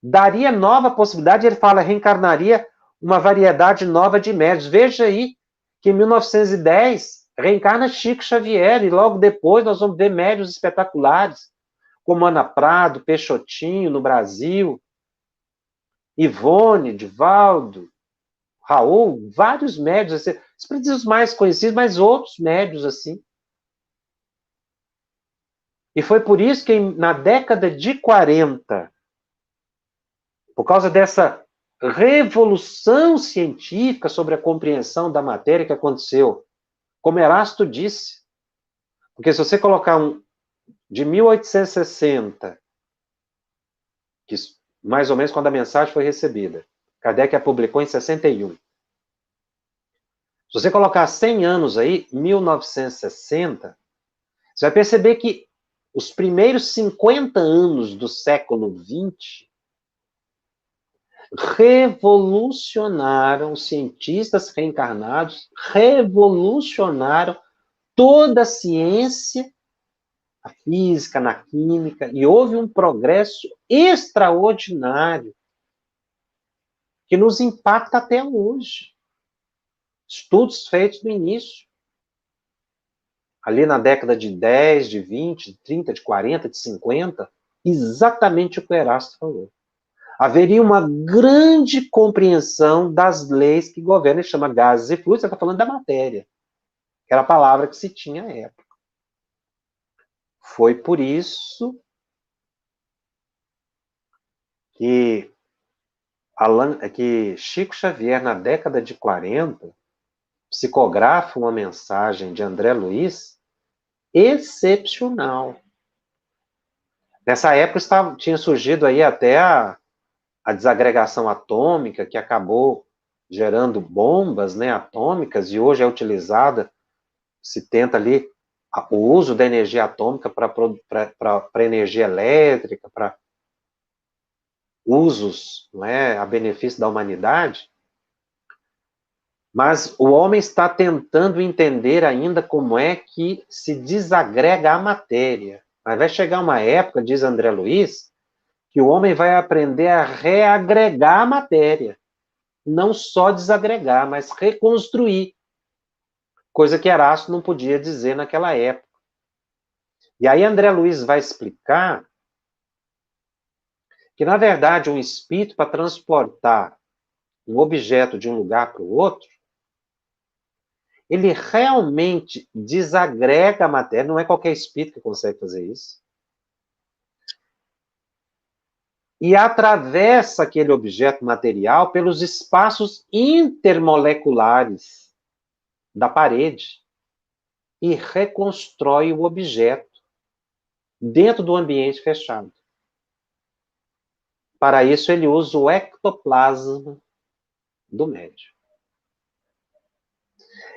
daria nova possibilidade, ele fala, reencarnaria uma variedade nova de médios. Veja aí que em 1910 reencarna Chico Xavier, e logo depois nós vamos ver médios espetaculares, como Ana Prado, Peixotinho no Brasil, Ivone, Divaldo, Raul, vários médios, assim, os mais conhecidos, mas outros médios assim. E foi por isso que na década de 40, por causa dessa revolução científica sobre a compreensão da matéria que aconteceu, como Erasto disse, porque se você colocar de 1860, que mais ou menos quando a mensagem foi recebida, Kardec a publicou em 61. Se você colocar 100 anos aí, 1960, você vai perceber que os primeiros 50 anos do século XX revolucionaram, os cientistas reencarnados revolucionaram toda a ciência, a física, na química, e houve um progresso extraordinário que nos impacta até hoje. Estudos feitos no início, ali na década de 10, de 20, de 30, de 40, de 50, exatamente o que o Erasto falou. Haveria uma grande compreensão das leis que governam, ele chama gases e fluidos, você está falando da matéria, que era a palavra que se tinha à época. Foi por isso que Chico Xavier, na década de 40, psicografa uma mensagem de André Luiz excepcional. Nessa época tinha surgido aí até a desagregação atômica, que acabou gerando bombas, né, atômicas, e hoje é utilizada, se tenta ali o uso da energia atômica para energia elétrica, para usos, não é, a benefício da humanidade. Mas o homem está tentando entender ainda como é que se desagrega a matéria. Mas vai chegar uma época, diz André Luiz, que o homem vai aprender a reagregar a matéria. Não só desagregar, mas reconstruir. Coisa que Erasto não podia dizer naquela época. E aí André Luiz vai explicar que, na verdade, um espírito, para transportar um objeto de um lugar para o outro, ele realmente desagrega a matéria, não é qualquer espírito que consegue fazer isso, e atravessa aquele objeto material pelos espaços intermoleculares da parede e reconstrói o objeto dentro do ambiente fechado. Para isso, ele usa o ectoplasma do médium.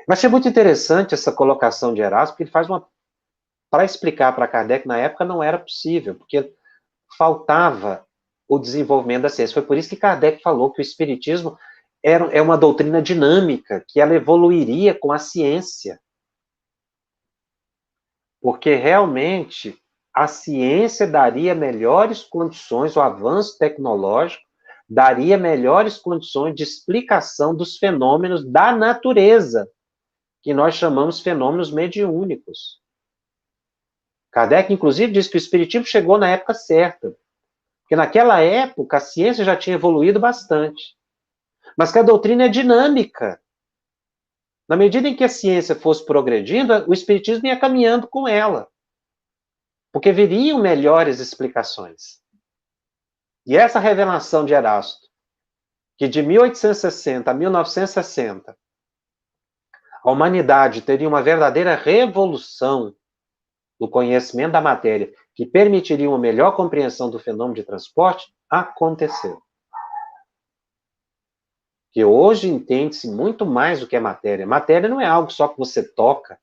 Eu achei muito interessante essa colocação de Erasmo, porque ele faz uma... Para explicar para Kardec, na época, não era possível, porque faltava o desenvolvimento da ciência. Foi por isso que Kardec falou que o Espiritismo é uma doutrina dinâmica, que ela evoluiria com a ciência. Porque realmente a ciência daria melhores condições, o avanço tecnológico daria melhores condições de explicação dos fenômenos da natureza, que nós chamamos fenômenos mediúnicos. Kardec, inclusive, diz que o Espiritismo chegou na época certa, porque naquela época a ciência já tinha evoluído bastante, mas que a doutrina é dinâmica. Na medida em que a ciência fosse progredindo, o Espiritismo ia caminhando com ela, porque viriam melhores explicações. E essa revelação de Erasto, que de 1860 a 1960, a humanidade teria uma verdadeira revolução do conhecimento da matéria, que permitiria uma melhor compreensão do fenômeno de transporte, aconteceu. Que hoje entende-se muito mais do que é matéria. Matéria não é algo só que você toca.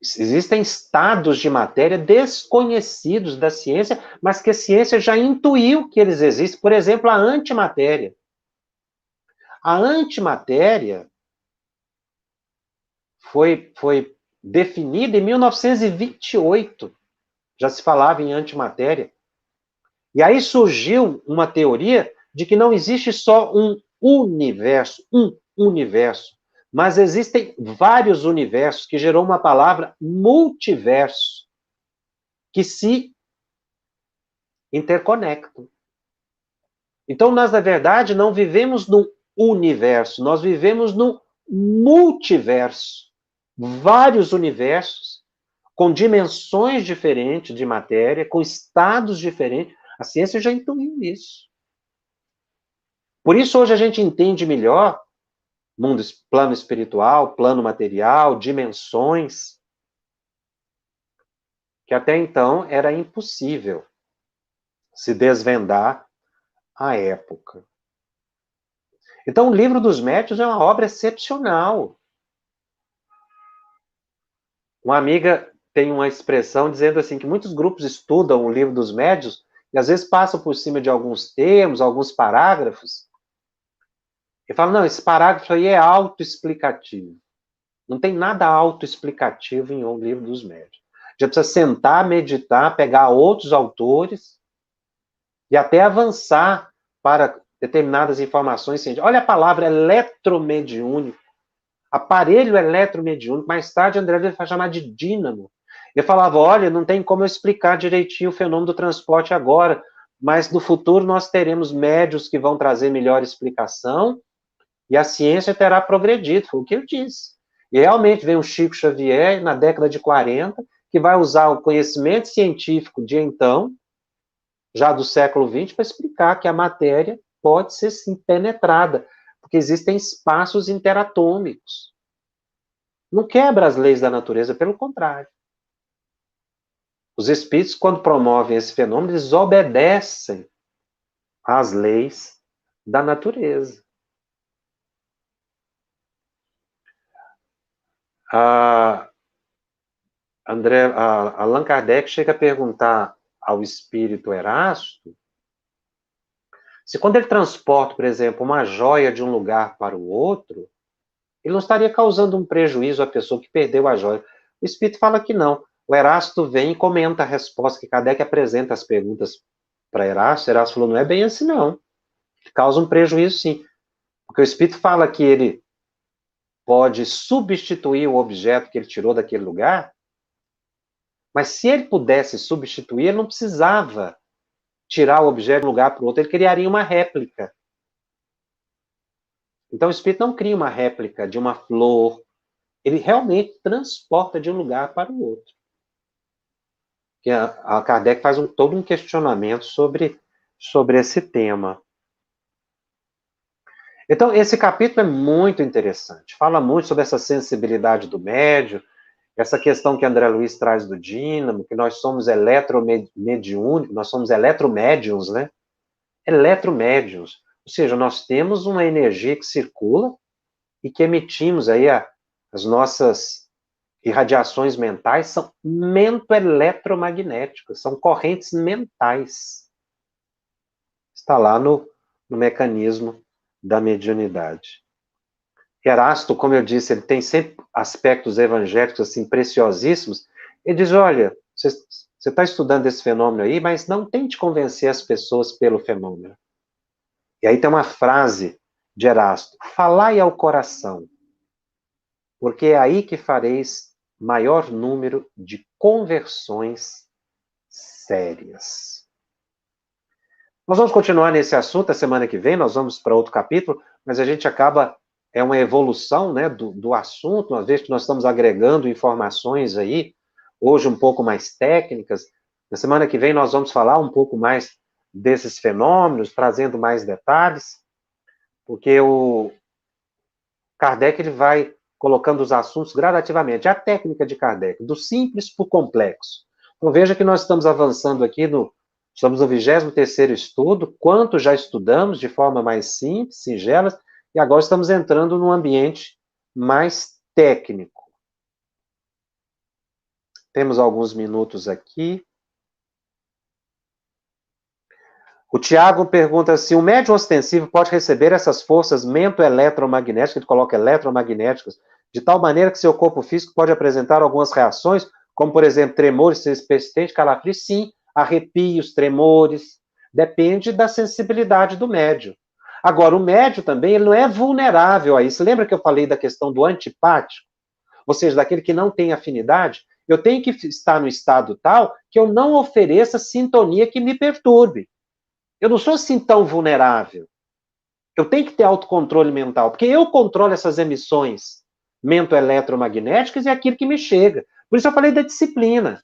Existem estados de matéria desconhecidos da ciência, mas que a ciência já intuiu que eles existem. Por exemplo, a antimatéria. A antimatéria foi definida em 1928. Já se falava em antimatéria. E aí surgiu uma teoria de que não existe só um universo, mas existem vários universos, que gerou uma palavra multiverso, que se interconectam. Então, nós, na verdade, não vivemos no universo, nós vivemos no multiverso. Vários universos, com dimensões diferentes de matéria, com estados diferentes. A ciência já intuiu isso. Por isso, hoje a gente entende melhor mundo, plano espiritual, plano material, dimensões, que até então era impossível se desvendar à época. Então, o Livro dos Médiuns é uma obra excepcional. Uma amiga tem uma expressão dizendo assim, que muitos grupos estudam o Livro dos Médiuns e às vezes passam por cima de alguns termos, alguns parágrafos, e falam, não, esse parágrafo aí é autoexplicativo. Não tem nada autoexplicativo em O Livro dos Médiuns. Já precisa sentar, meditar, pegar outros autores e até avançar para determinadas informações científicas. Olha a palavra eletromediúnico. Aparelho eletromediúnico. Mais tarde, André vai chamar de dínamo. Ele falava, olha, não tem como eu explicar direitinho o fenômeno do transporte agora, mas no futuro nós teremos médios que vão trazer melhor explicação e a ciência terá progredido. Foi o que ele disse. E realmente vem o Chico Xavier, na década de 40, que vai usar o conhecimento científico de então, já do século XX, para explicar que a matéria pode ser, sim, penetrada, porque existem espaços interatômicos. Não quebra as leis da natureza, pelo contrário. Os espíritos, quando promovem esse fenômeno, eles obedecem às leis da natureza. Allan Kardec chega a perguntar ao espírito Erasto se quando ele transporta, por exemplo, uma joia de um lugar para o outro, ele não estaria causando um prejuízo à pessoa que perdeu a joia. O espírito fala que não. O Erasto vem e comenta a resposta, que Kardec apresenta as perguntas para Erasto. Erasto falou, não é bem assim não. Causa um prejuízo sim. Porque o espírito fala que ele pode substituir o objeto que ele tirou daquele lugar, mas se ele pudesse substituir, ele não precisava tirar o objeto de um lugar para o outro, ele criaria uma réplica. Então o espírito não cria uma réplica de uma flor, ele realmente transporta de um lugar para o outro. Que a Kardec faz todo um questionamento sobre esse tema. Então, esse capítulo é muito interessante. Fala muito sobre essa sensibilidade do médium Essa questão que André Luiz traz do dínamo, que nós somos eletromediúnicos, nós somos eletromédiums, né? Eletromédiums. Ou seja, nós temos uma energia que circula e que emitimos aí as nossas irradiações mentais, são mentoeletromagnéticas, são correntes mentais. Está lá no mecanismo da mediunidade. Erasto, como eu disse, ele tem sempre aspectos evangélicos assim preciosíssimos. Ele diz, olha, você está estudando esse fenômeno aí, mas não tente convencer as pessoas pelo fenômeno. E aí tem uma frase de Erasto, falai ao coração, porque é aí que fareis maior número de conversões sérias. Nós vamos continuar nesse assunto a semana que vem, nós vamos para outro capítulo, mas a gente acaba, é uma evolução, né, do assunto, uma vez que nós estamos agregando informações aí, hoje um pouco mais técnicas. Na semana que vem nós vamos falar um pouco mais desses fenômenos, trazendo mais detalhes, porque o Kardec ele vai colocando os assuntos gradativamente. A técnica de Kardec, do simples para o complexo. Então veja que nós estamos avançando aqui estamos no 23º estudo, quanto já estudamos de forma mais simples, singela, e agora estamos entrando num ambiente mais técnico. Temos alguns minutos aqui. O Tiago pergunta se o médium ostensivo pode receber essas forças mentoeletromagnéticas, ele coloca eletromagnéticas, de tal maneira que seu corpo físico pode apresentar algumas reações, como, por exemplo, tremores, persistente, calafrios, sim, arrepios, tremores, depende da sensibilidade do médium. Agora, o médium também, ele não é vulnerável a isso. Lembra que eu falei da questão do antipático? Ou seja, daquele que não tem afinidade? Eu tenho que estar no estado tal que eu não ofereça sintonia que me perturbe. Eu não sou assim tão vulnerável. Eu tenho que ter autocontrole mental, porque eu controlo essas emissões mentoeletromagnéticas e é aquilo que me chega. Por isso eu falei da disciplina.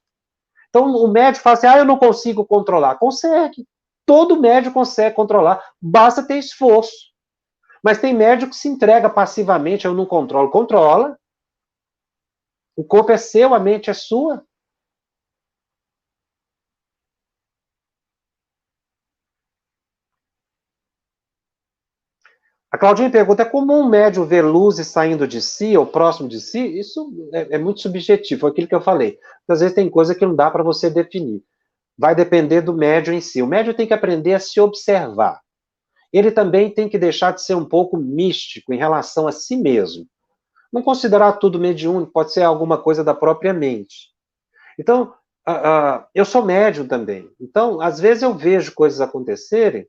Então o médico fala assim, eu não consigo controlar. Consegue. Todo médico consegue controlar, basta ter esforço. Mas tem médico que se entrega passivamente, eu não controlo. Controla. O corpo é seu, a mente é sua. A Claudinha pergunta, é comum um médium ver luzes saindo de si ou próximo de si? Isso é muito subjetivo, foi aquilo que eu falei. Às vezes tem coisa que não dá para você definir. Vai depender do médium em si. O médium tem que aprender a se observar. Ele também tem que deixar de ser um pouco místico em relação a si mesmo. Não considerar tudo mediúnico, pode ser alguma coisa da própria mente. Então, eu sou médium também. Então, às vezes eu vejo coisas acontecerem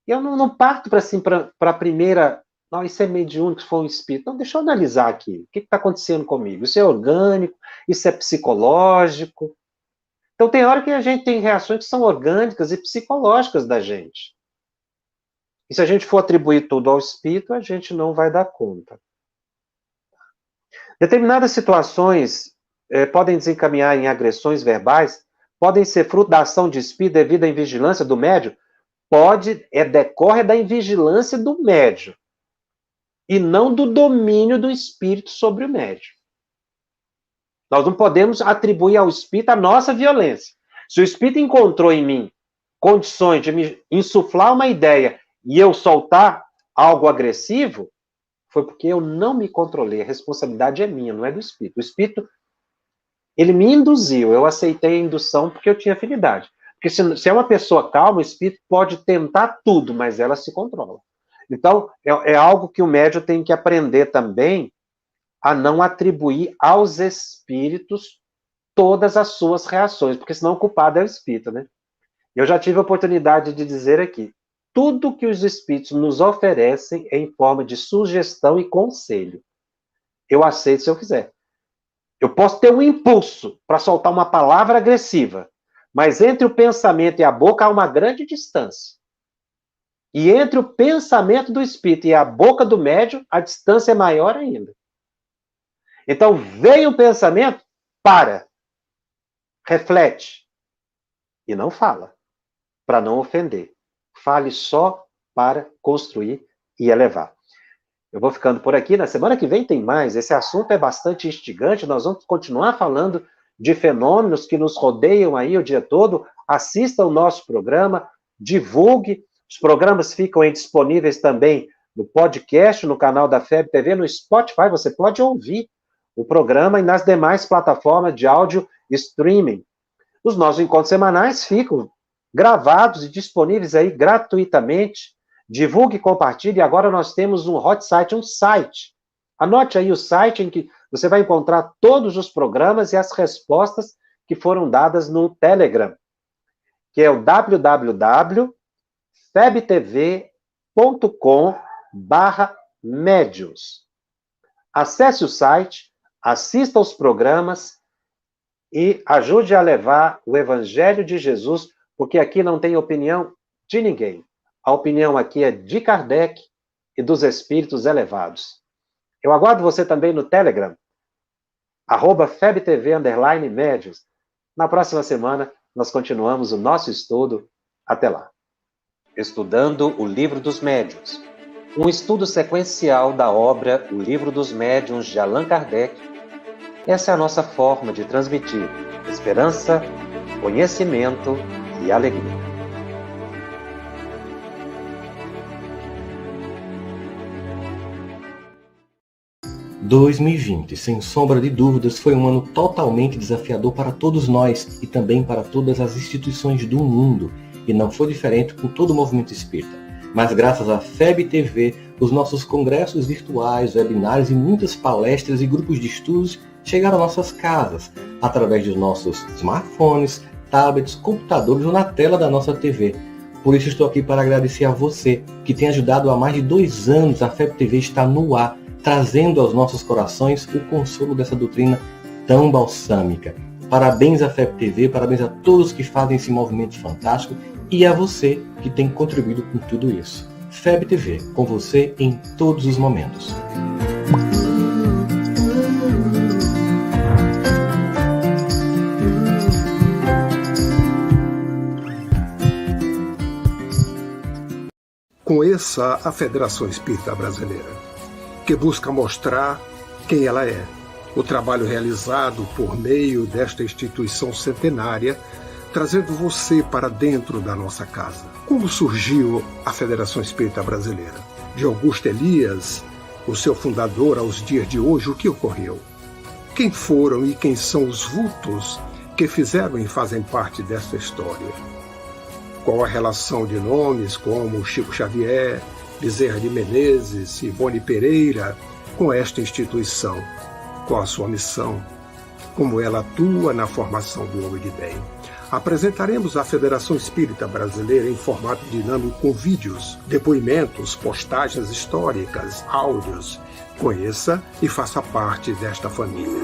e eu não parto para assim, a primeira. Não, isso é mediúnico, se for um espírito. Então, deixa eu analisar aqui. O que está acontecendo comigo? Isso é orgânico? Isso é psicológico? Então, tem hora que a gente tem reações que são orgânicas e psicológicas da gente. E se a gente for atribuir tudo ao espírito, a gente não vai dar conta. Determinadas situações podem desencaminhar em agressões verbais, podem ser fruto da ação de espírito devido à invigilância do médium, decorre da invigilância do médium e não do domínio do espírito sobre o médium. Nós não podemos atribuir ao espírito a nossa violência. Se o espírito encontrou em mim condições de me insuflar uma ideia e eu soltar algo agressivo, foi porque eu não me controlei. A responsabilidade é minha, não é do espírito. O espírito, ele me induziu, eu aceitei a indução porque eu tinha afinidade. Porque se é uma pessoa calma, o espírito pode tentar tudo, mas ela se controla. Então, é algo que o médium tem que aprender também a não atribuir aos espíritos todas as suas reações, porque senão o culpado é o espírito, né? Eu já tive a oportunidade de dizer aqui, tudo que os espíritos nos oferecem é em forma de sugestão e conselho. Eu aceito se eu quiser. Eu posso ter um impulso para soltar uma palavra agressiva, mas entre o pensamento e a boca há uma grande distância. E entre o pensamento do espírito e a boca do médium, a distância é maior ainda. Então, vem o pensamento, para, reflete e não fala, para não ofender. Fale só para construir e elevar. Eu vou ficando por aqui. Na semana que vem tem mais. Esse assunto é bastante instigante. Nós vamos continuar falando de fenômenos que nos rodeiam aí o dia todo. Assista o nosso programa, divulgue. Os programas ficam aí disponíveis também no podcast, no canal da FEB TV, no Spotify. Você pode ouvir o programa e nas demais plataformas de áudio streaming. Os nossos encontros semanais ficam gravados e disponíveis aí gratuitamente. Divulgue e compartilhe. Agora nós temos um hot site, um site. Anote aí o site em que você vai encontrar todos os programas e as respostas que foram dadas no Telegram, que é o www.febtv.com/médiuns. Acesse o site, assista aos programas e ajude a levar o Evangelho de Jesus, porque aqui não tem opinião de ninguém. A opinião aqui é de Kardec e dos espíritos elevados. Eu aguardo você também no Telegram, @FebTV_Médiuns. Na próxima semana, nós continuamos o nosso estudo. Até lá. Estudando o Livro dos Médiuns. Um estudo sequencial da obra O Livro dos Médiuns de Allan Kardec. Essa é a nossa forma de transmitir esperança, conhecimento e alegria. 2020, sem sombra de dúvidas, foi um ano totalmente desafiador para todos nós e também para todas as instituições do mundo, e não foi diferente com todo o movimento espírita. Mas graças à FEB TV, os nossos congressos virtuais, webinários e muitas palestras e grupos de estudos chegaram a nossas casas, através dos nossos smartphones, tablets, computadores ou na tela da nossa TV. Por isso estou aqui para agradecer a você, que tem ajudado há mais de 2 anos a FEB TV estar no ar, trazendo aos nossos corações o consolo dessa doutrina tão balsâmica. Parabéns à FEB TV, parabéns a todos que fazem esse movimento fantástico e a você que tem contribuído com tudo isso. FEB TV, com você em todos os momentos. Conheça a Federação Espírita Brasileira, que busca mostrar quem ela é. O trabalho realizado por meio desta instituição centenária, trazendo você para dentro da nossa casa. Como surgiu a Federação Espírita Brasileira? De Augusto Elias, o seu fundador, aos dias de hoje, o que ocorreu? Quem foram e quem são os vultos que fizeram e fazem parte desta história? Qual a relação de nomes como Chico Xavier, Bezerra de Menezes, Simone Pereira com esta instituição? Qual a sua missão? Como ela atua na formação do homem de bem? Apresentaremos a Federação Espírita Brasileira em formato dinâmico com vídeos, depoimentos, postagens históricas, áudios. Conheça e faça parte desta família.